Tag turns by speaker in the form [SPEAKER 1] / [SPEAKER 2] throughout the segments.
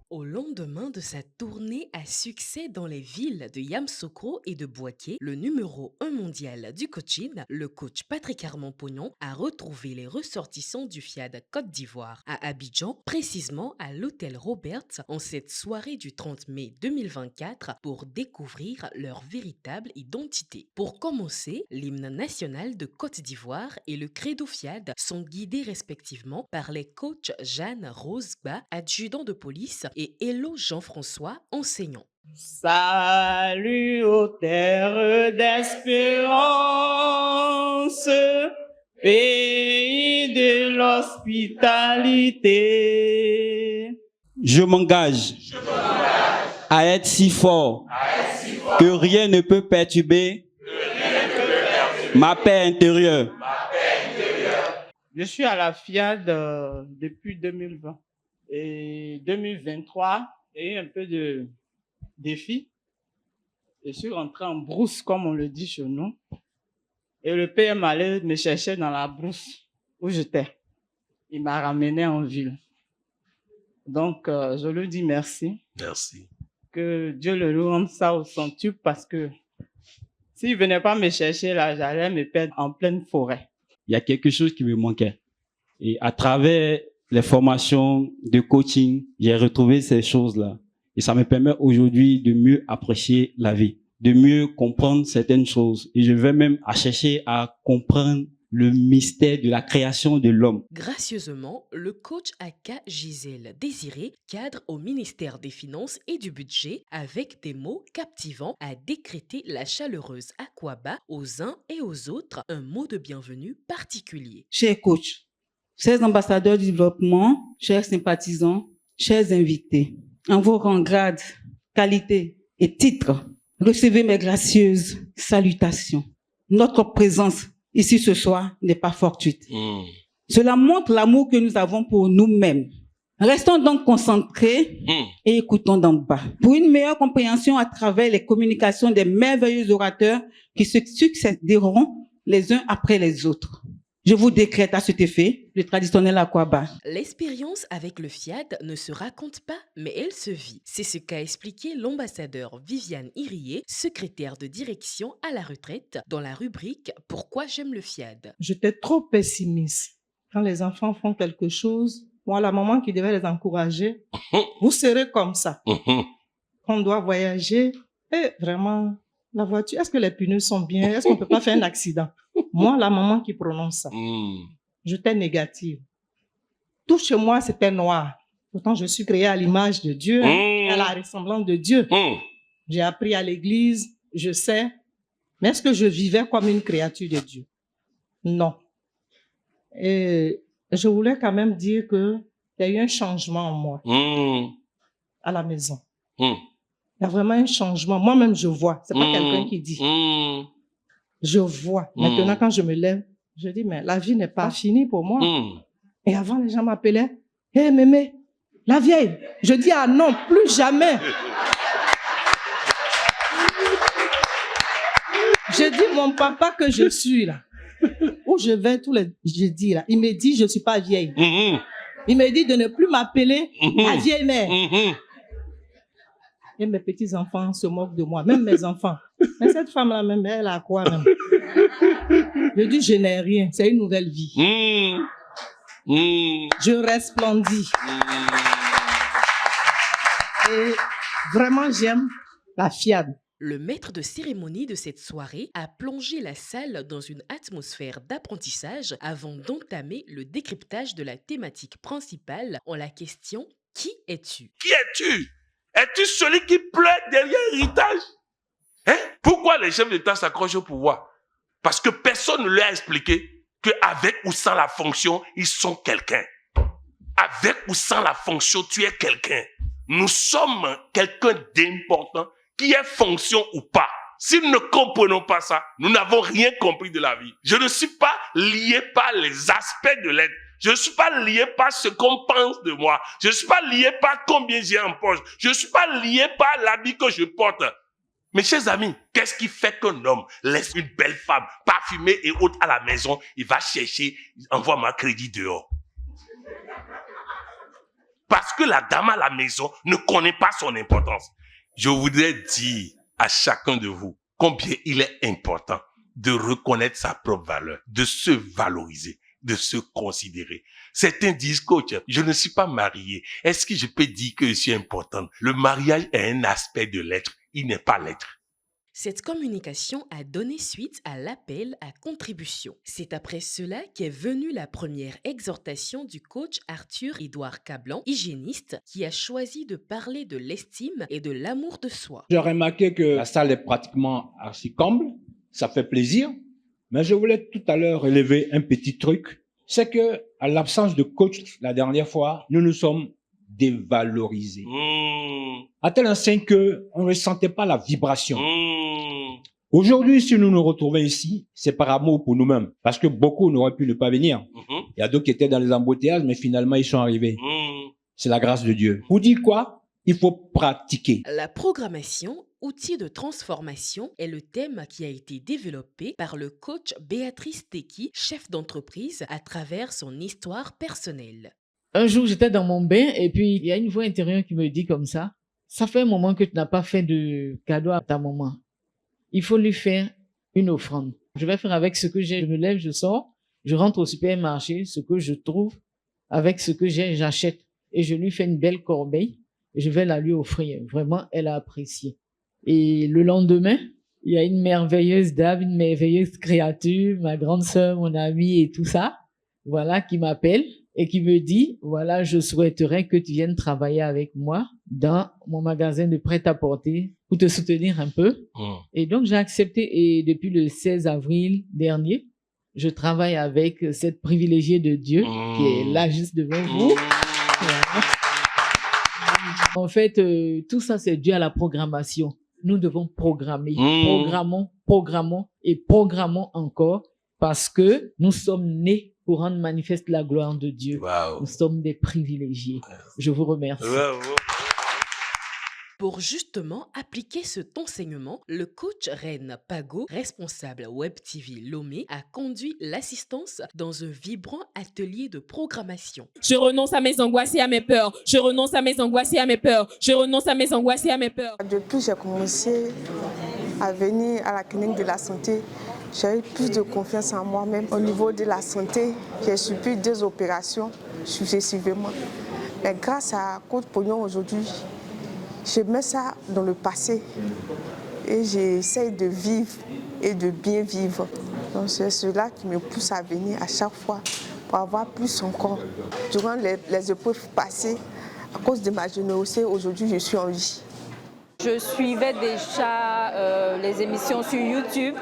[SPEAKER 1] Au lendemain de sa tournée à succès dans les villes de Yamoussoukro et de Bouaké, le numéro 1 mondial du coaching, le coach Patrick Armand-Pognon, a retrouvé les ressortissants du FIAD Côte d'Ivoire à Abidjan, précisément à l'hôtel Roberts, en cette soirée du 30 mai 2024 pour découvrir leur véritable identité. Pour commencer, l'hymne national de Côte d'Ivoire et le credo FIAD sont guidés respectivement par les coachs Jeanne Roseba, adjudant de police, et Hello Jean-François, enseignant.
[SPEAKER 2] Salut aux terres d'espérance, pays de l'hospitalité.
[SPEAKER 3] Je m'engage à être si fort que rien ne peut perturber ma paix intérieure.
[SPEAKER 2] Je suis à la FIAD depuis 2020 et 2023, il y a eu un peu de défi. Je suis rentré en brousse, comme on le dit chez nous, et le PM allait me chercher dans la brousse où j'étais. Il m'a ramené en ville. Donc, je lui dis merci.
[SPEAKER 4] Merci.
[SPEAKER 2] Que Dieu le rende ça au centuple, parce que s'il ne venait pas me chercher là, j'allais me perdre en pleine forêt.
[SPEAKER 3] Il y a quelque chose qui me manquait. Et à travers les formations de coaching, j'ai retrouvé ces choses-là. Et ça me permet aujourd'hui de mieux apprécier la vie, de mieux comprendre certaines choses. Et je vais même chercher à comprendre le mystère de la création de l'homme.
[SPEAKER 1] Gracieusement, le coach Aka Gisèle Désiré, cadre au ministère des Finances et du Budget, avec des mots captivants, a décrété la chaleureuse Aquaba aux uns et aux autres, un mot de bienvenue particulier.
[SPEAKER 5] Chers coachs, chers ambassadeurs du développement, chers sympathisants, chers invités, en vos rangs, grades, qualités et titres, recevez mes gracieuses salutations. Notre présence ici ce soir n'est pas fortuite. Cela montre l'amour que nous avons pour nous-mêmes. Restons donc concentrés et écoutons d'en bas. Pour une meilleure compréhension à travers les communications des merveilleux orateurs qui se succéderont les uns après les autres. Je vous décrète à cet effet le traditionnel Aquaba.
[SPEAKER 1] L'expérience avec le FIAD ne se raconte pas, mais elle se vit. C'est ce qu'a expliqué l'ambassadeur Viviane Irié, secrétaire de direction à la retraite, dans la rubrique « Pourquoi j'aime le FIAD ».
[SPEAKER 6] J'étais trop pessimiste. Quand les enfants font quelque chose, moi, la maman qui devait les encourager, vous serez comme ça. On doit voyager et vraiment, la voiture, est-ce que les pneus sont bien? Est-ce qu'on ne peut pas faire un accident? Moi, la maman qui prononce ça, j'étais négative. Tout chez moi, c'était noir. Pourtant, je suis créée à l'image de Dieu, à la ressemblance de Dieu. J'ai appris à l'église, je sais. Mais est-ce que je vivais comme une créature de Dieu? Non. Et je voulais quand même dire qu'il y a eu un changement en moi, à la maison. Il y a vraiment un changement. Moi-même, je vois. C'est pas quelqu'un qui dit. Je vois. Maintenant, quand je me lève, je dis, mais la vie n'est pas finie pour moi. Et avant, les gens m'appelaient, « Hé, mémé, la vieille. » Je dis, ah non, plus jamais. Je dis, mon papa que je suis là, où je vais tous les jeudis là, il me dit, je ne suis pas vieille. Il me dit de ne plus m'appeler la vieille mère. Et mes petits-enfants se moquent de moi, même mes enfants. Mais cette femme-là, même, elle a quoi même? Je dis, je n'ai rien, c'est une nouvelle vie. Je resplendis. Et vraiment, j'aime la FIAD.
[SPEAKER 1] Le maître de cérémonie de cette soirée a plongé la salle dans une atmosphère d'apprentissage avant d'entamer le décryptage de la thématique principale en la question « Qui es-tu » ?
[SPEAKER 4] Qui es-tu? Es-tu celui qui pleure derrière l'héritage? Pourquoi les chefs d'État s'accrochent au pouvoir? Parce que personne ne leur a expliqué qu'avec ou sans la fonction, ils sont quelqu'un. Avec ou sans la fonction, tu es quelqu'un. Nous sommes quelqu'un d'important, qui est fonction ou pas. Si nous ne comprenons pas ça, nous n'avons rien compris de la vie. Je ne suis pas lié par les aspects de l'être. Je ne suis pas lié par ce qu'on pense de moi. Je ne suis pas lié par combien j'ai en poche. Je ne suis pas lié par l'habit que je porte. Mes chers amis, qu'est-ce qui fait qu'un homme laisse une belle femme parfumée et haute à la maison, il va chercher, envoie ma crédit dehors. Parce que la dame à la maison ne connaît pas son importance. Je voudrais dire à chacun de vous combien il est important de reconnaître sa propre valeur, de se valoriser, de se considérer. Certains disent, coach, je ne suis pas marié. Est-ce que je peux dire que je suis importante? Le mariage est un aspect de l'être. Il n'est pas l'être.
[SPEAKER 1] Cette communication a donné suite à l'appel à contribution. C'est après cela qu'est venue la première exhortation du coach Arthur-Édouard Cablan, hygiéniste, qui a choisi de parler de l'estime et de l'amour de soi.
[SPEAKER 7] J'ai remarqué que la salle est pratiquement archi comble, ça fait plaisir, mais je voulais tout à l'heure relever un petit truc, c'est que à l'absence de coach la dernière fois, nous nous sommes dévalorisés. À tel enseigne que on ne sentait pas la vibration. Aujourd'hui, si nous nous retrouvons ici, c'est par amour pour nous-mêmes. Parce que beaucoup n'auraient pu ne pas venir. Il y a d'autres qui étaient dans les embouteillages, mais finalement, ils sont arrivés. C'est la grâce de Dieu. Pour dire quoi? Il faut pratiquer.
[SPEAKER 1] La programmation, outil de transformation, est le thème qui a été développé par le coach Béatrice Teki, chef d'entreprise, à travers son histoire personnelle.
[SPEAKER 8] Un jour, j'étais dans mon bain et puis il y a une voix intérieure qui me dit comme ça, ça fait un moment que tu n'as pas fait de cadeau à ta maman. Il faut lui faire une offrande. Je vais faire avec ce que j'ai. Je me lève, je sors, je rentre au supermarché, ce que je trouve, avec ce que j'ai, j'achète. Et je lui fais une belle corbeille et je vais la lui offrir. Vraiment, elle a apprécié. Et le lendemain, il y a une merveilleuse dame, une merveilleuse créature, ma grande sœur, mon amie et tout ça, voilà, qui m'appelle et qui me dit, voilà, je souhaiterais que tu viennes travailler avec moi dans mon magasin de prêt-à-porter pour te soutenir un peu. Et donc, j'ai accepté et depuis le 16 avril dernier, je travaille avec cette privilégiée de Dieu qui est là juste devant vous. Voilà. En fait, tout ça, c'est dû à la programmation. Nous devons programmer. Programmons et programmons encore parce que nous sommes nés pour rendre manifeste la gloire de Dieu.
[SPEAKER 4] Wow.
[SPEAKER 8] Nous sommes des privilégiés. Je vous remercie.
[SPEAKER 1] Pour justement appliquer cet enseignement, le coach Reine Pago, responsable Web TV Lomé, a conduit l'assistance dans un vibrant atelier de programmation.
[SPEAKER 9] Je renonce à mes angoisses et à mes peurs. Je renonce à mes angoisses et à mes peurs. Je renonce à mes angoisses et à mes peurs.
[SPEAKER 10] Depuis que j'ai commencé à venir à la clinique de la santé, j'ai eu plus de confiance en moi-même. Au niveau de la santé, j'ai subi 2 opérations successivement. Mais grâce à Coach Pognon aujourd'hui, je mets ça dans le passé et j'essaie de vivre et de bien vivre. Donc c'est cela qui me pousse à venir à chaque fois pour avoir plus encore. Durant les épreuves passées, à cause de ma générosité, aujourd'hui je suis en vie.
[SPEAKER 11] Je suivais déjà les émissions sur YouTube,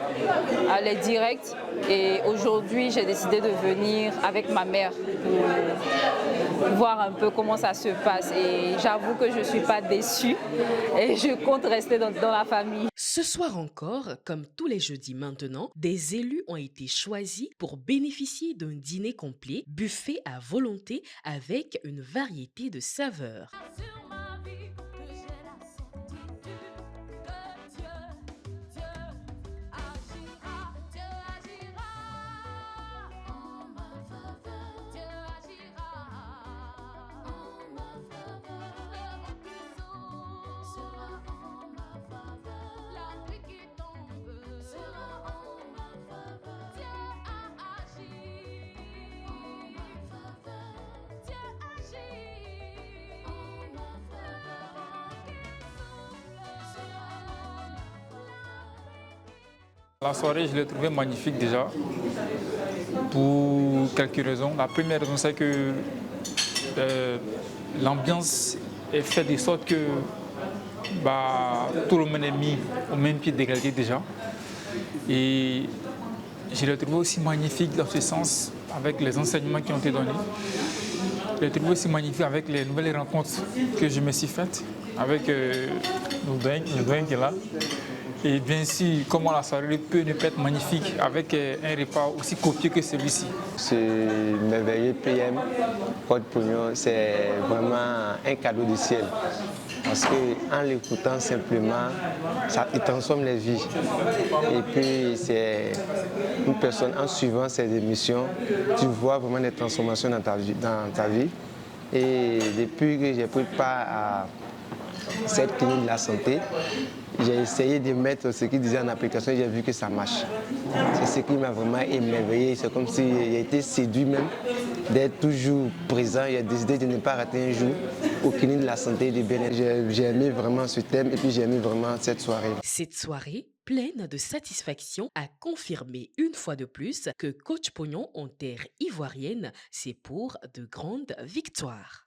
[SPEAKER 11] les directs, et aujourd'hui j'ai décidé de venir avec ma mère pour voir un peu comment ça se passe. Et j'avoue que je ne suis pas déçue et je compte rester dans la famille.
[SPEAKER 1] Ce soir encore, comme tous les jeudis maintenant, des élus ont été choisis pour bénéficier d'un dîner complet, buffet à volonté avec une variété de saveurs.
[SPEAKER 12] La soirée, je l'ai trouvée magnifique déjà, pour quelques raisons. La première raison, c'est que l'ambiance est faite de sorte que tout le monde est mis au même pied d'égalité déjà. Et je l'ai trouvé aussi magnifique dans ce sens, avec les enseignements qui ont été donnés. Je l'ai trouvé aussi magnifique avec les nouvelles rencontres que je me suis faites avec Ndouen qui est là. Et bien sûr, comment la soirée peut ne pas être magnifique avec un repas aussi copieux que celui-ci.
[SPEAKER 13] Ce merveilleux PM, Coach Pognon, c'est vraiment un cadeau du ciel. parce qu'en l'écoutant simplement, il transforme les vies. Et puis c'est une personne, en suivant ses émissions, tu vois vraiment des transformations dans ta vie. Et depuis que j'ai pris part à cette clinique de la santé, j'ai essayé de mettre ce qu'il disait en application et j'ai vu que ça marche. C'est ce qui m'a vraiment émerveillé. C'est comme si j'ai été séduit même d'être toujours présent. J'ai décidé de ne pas rater un jour au clinique de la santé de Bénin. J'ai aimé vraiment ce thème et puis j'ai aimé vraiment cette soirée.
[SPEAKER 1] Cette soirée, pleine de satisfaction, a confirmé une fois de plus que Coach Pognon en terre ivoirienne, c'est pour de grandes victoires.